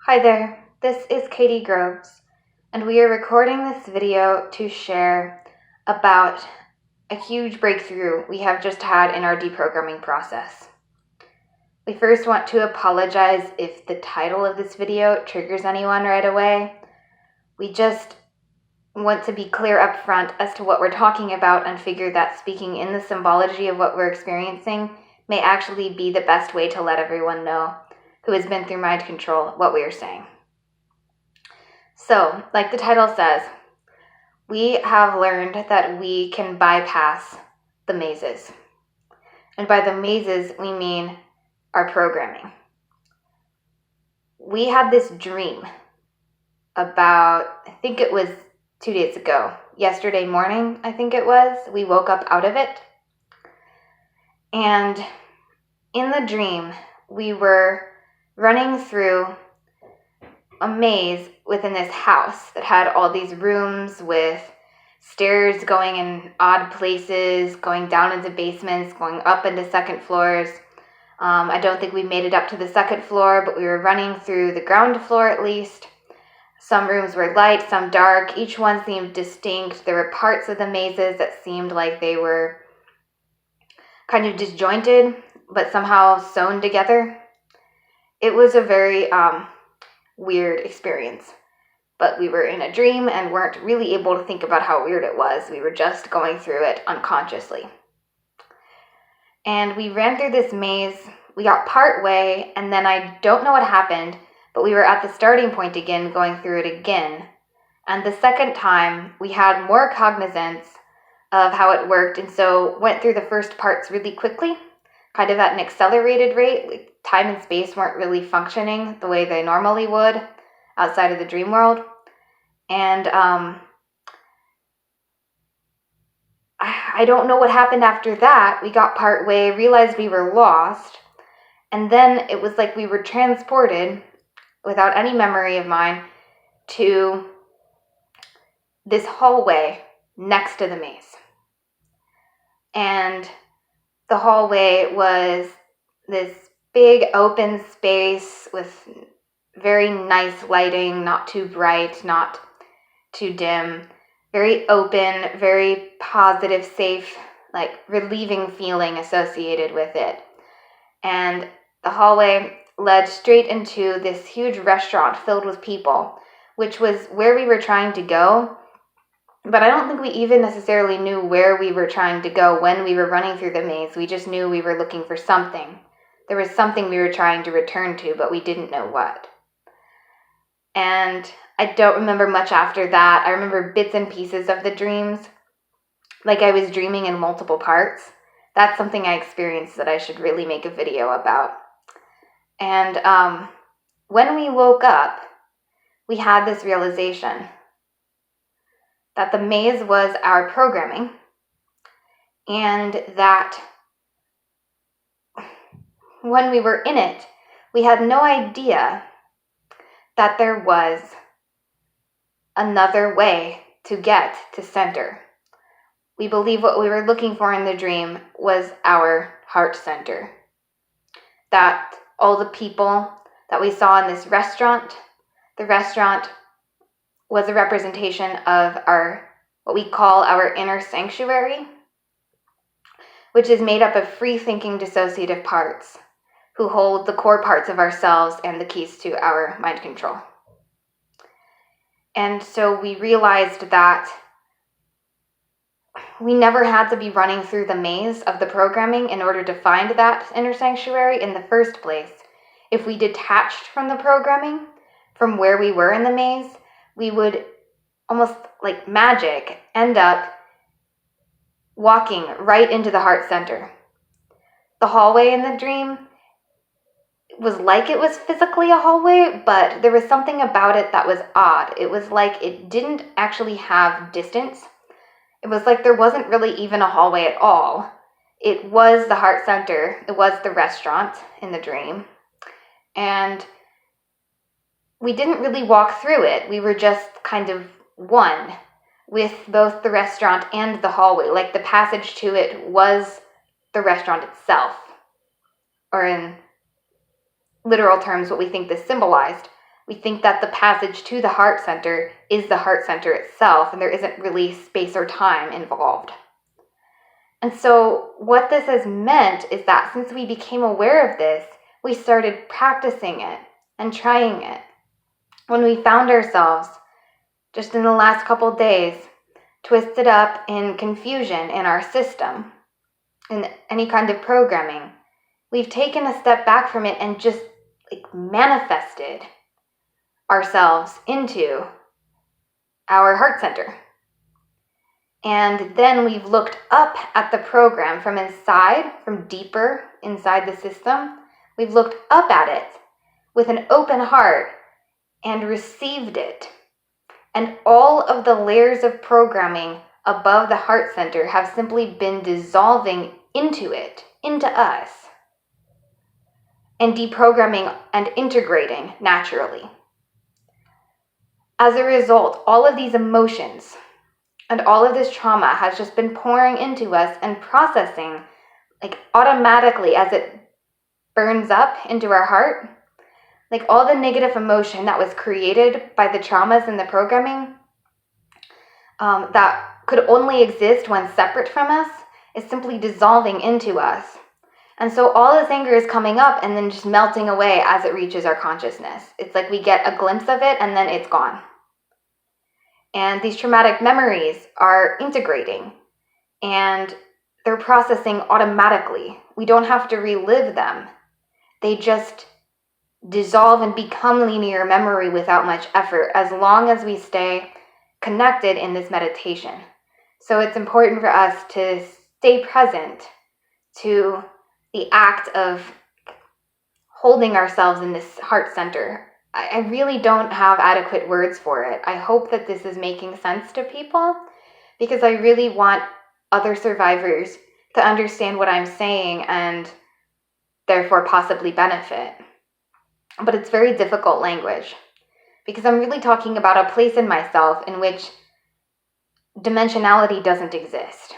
Hi there, this is Katie Groves, and we are recording this video to share about a huge breakthrough we have just had in our deprogramming process. We first want to apologize if the title of this video triggers anyone right away. We just want to be clear up front as to what we're talking about and figure that speaking in the symbology of what we're experiencing may actually be the best way to let everyone know who has been through mind control what we are saying. So, like the title says, we have learned that we can bypass the mazes. And by the mazes, we mean our programming. We had this dream about, I think it was 2 days ago, yesterday morning, I think it was. We woke up out of it. And in the dream, we were running through a maze within this house that had all these rooms with stairs going in odd places, going down into basements, going up into second floors. I don't think we made it up to the second floor, but we were running through the ground floor at least. Some rooms were light, some dark. Each one seemed distinct. There were parts of the mazes that seemed like they were kind of disjointed, but somehow sewn together. It was a very weird experience, but we were in a dream and weren't really able to think about how weird it was. We were just going through it unconsciously. And we ran through this maze. We got part way, and then I don't know what happened, but we were at the starting point again, going through it again. And the second time, we had more cognizance of how it worked, and so went through the first parts really quickly, kind of at an accelerated rate. Like, time and space weren't really functioning the way they normally would outside of the dream world. And I don't know what happened after that. We got part way, realized we were lost, and then it was like we were transported, without any memory of mine, to this hallway next to the maze. And the hallway was this big open space with very nice lighting, not too bright, not too dim, very open, very positive, safe, like relieving feeling associated with it. And the hallway led straight into this huge restaurant filled with people, which was where we were trying to go. But I don't think we even necessarily knew where we were trying to go when we were running through the maze. We just knew we were looking for something. There was something we were trying to return to, but we didn't know what. And I don't remember much after that. I remember bits and pieces of the dreams, like I was dreaming in multiple parts. That's something I experienced that I should really make a video about. And when we woke up, we had this realization that the maze was our programming, and that when we were in it, we had no idea that there was another way to get to center. We believe what we were looking for in the dream was our heart center. That all the people that we saw in this restaurant, the restaurant was a representation of our, what we call our inner sanctuary, which is made up of free-thinking dissociative parts who hold the core parts of ourselves and the keys to our mind control. And so we realized that we never had to be running through the maze of the programming in order to find that inner sanctuary in the first place. If we detached from the programming, from where we were in the maze, we would, almost like magic, end up walking right into the heart center. The hallway in the dream was like it was physically a hallway, but there was something about it that was odd. It was like it didn't actually have distance. It was like there wasn't really even a hallway at all. It was the heart center. It was the restaurant in the dream. And we didn't really walk through it. We were just kind of one with both the restaurant and the hallway. Like the passage to it was the restaurant itself. Or in literal terms, what we think this symbolized, We think that the passage to the heart center is the heart center itself, and there isn't really space or time involved. And so what this has meant is that since we became aware of this, we started practicing it and trying it. When we found ourselves, just in the last couple days, twisted up in confusion in our system, in any kind of programming, we've taken a step back from it and just manifested ourselves into our heart center. And then we've looked up at the program from inside, from deeper inside the system. We've looked up at it with an open heart and received it. And all of the layers of programming above the heart center have simply been dissolving into it, into us, and deprogramming and integrating naturally. As a result, all of these emotions and all of this trauma has just been pouring into us and processing automatically as it burns up into our heart. All the negative emotion that was created by the traumas and the programming that could only exist when separate from us is simply dissolving into us. And so all this anger is coming up and then just melting away as it reaches our consciousness. It's like we get a glimpse of it and then it's gone. And these traumatic memories are integrating and they're processing automatically. We don't have to relive them. They just dissolve and become linear memory without much effort, as long as we stay connected in this meditation. So it's important for us to stay present to the act of holding ourselves in this heart center. I really don't have adequate words for it. I hope that this is making sense to people, because I really want other survivors to understand what I'm saying and therefore possibly benefit. But it's very difficult language, because I'm really talking about a place in myself in which dimensionality doesn't exist.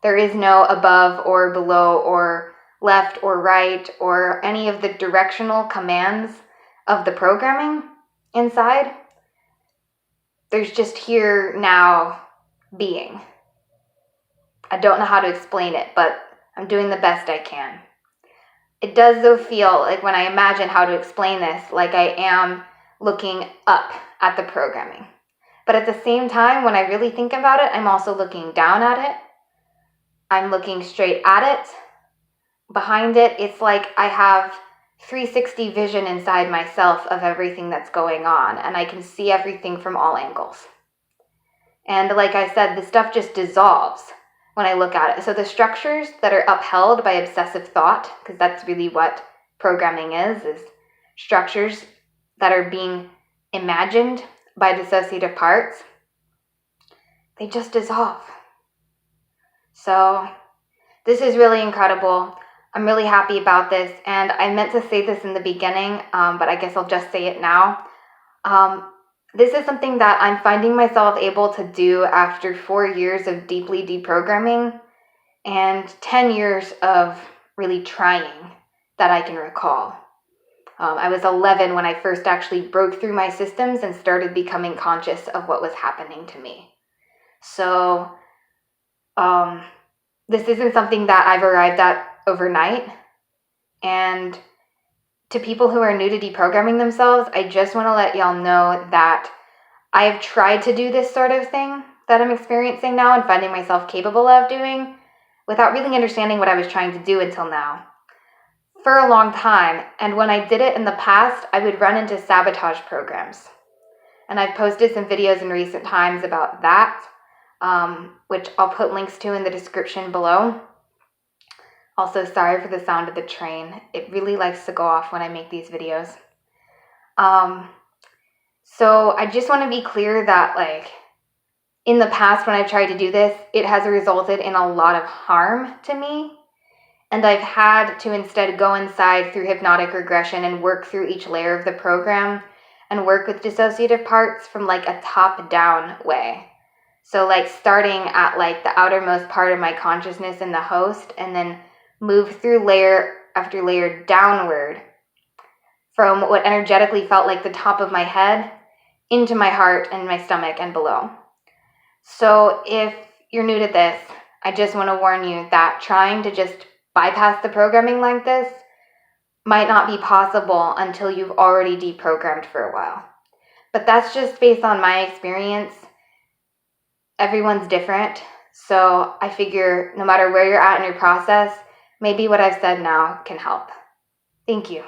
There is no above or below or left or right or any of the directional commands of the programming inside. There's just here, now, being. I don't know how to explain it, but I'm doing the best I can. It does, though, feel like, when I imagine how to explain this, like I am looking up at the programming. But at the same time, when I really think about it, I'm also looking down at it. I'm looking straight at it. Behind it, it's like I have 360 vision inside myself of everything that's going on, and I can see everything from all angles. And like I said, the stuff just dissolves when I look at it. So the structures that are upheld by obsessive thought, because that's really what programming is structures that are being imagined by dissociative parts, they just dissolve. So this is really incredible. I'm really happy about this, and I meant to say this in the beginning, but I guess I'll just say it now. This is something that I'm finding myself able to do after 4 years of deeply deprogramming and 10 years of really trying that I can recall. I was 11 when I first actually broke through my systems and started becoming conscious of what was happening to me. So this isn't something that I've arrived at overnight. And to people who are new to deprogramming themselves, I just want to let y'all know that I've tried to do this sort of thing that I'm experiencing now and finding myself capable of doing without really understanding what I was trying to do until now, for a long time. And when I did it in the past, I would run into sabotage programs. And I've posted some videos in recent times about that, which I'll put links to in the description below. Also, sorry for the sound of the train. It really likes to go off when I make these videos. So I just want to be clear that, in the past when I've tried to do this, it has resulted in a lot of harm to me. And I've had to instead go inside through hypnotic regression and work through each layer of the program and work with dissociative parts from a top-down way. So starting at the outermost part of my consciousness in the host, and then move through layer after layer downward from what energetically felt like the top of my head into my heart and my stomach and below. So if you're new to this, I just want to warn you that trying to just bypass the programming like this might not be possible until you've already deprogrammed for a while. But that's just based on my experience. Everyone's different. So I figure no matter where you're at in your process, maybe what I've said now can help. Thank you.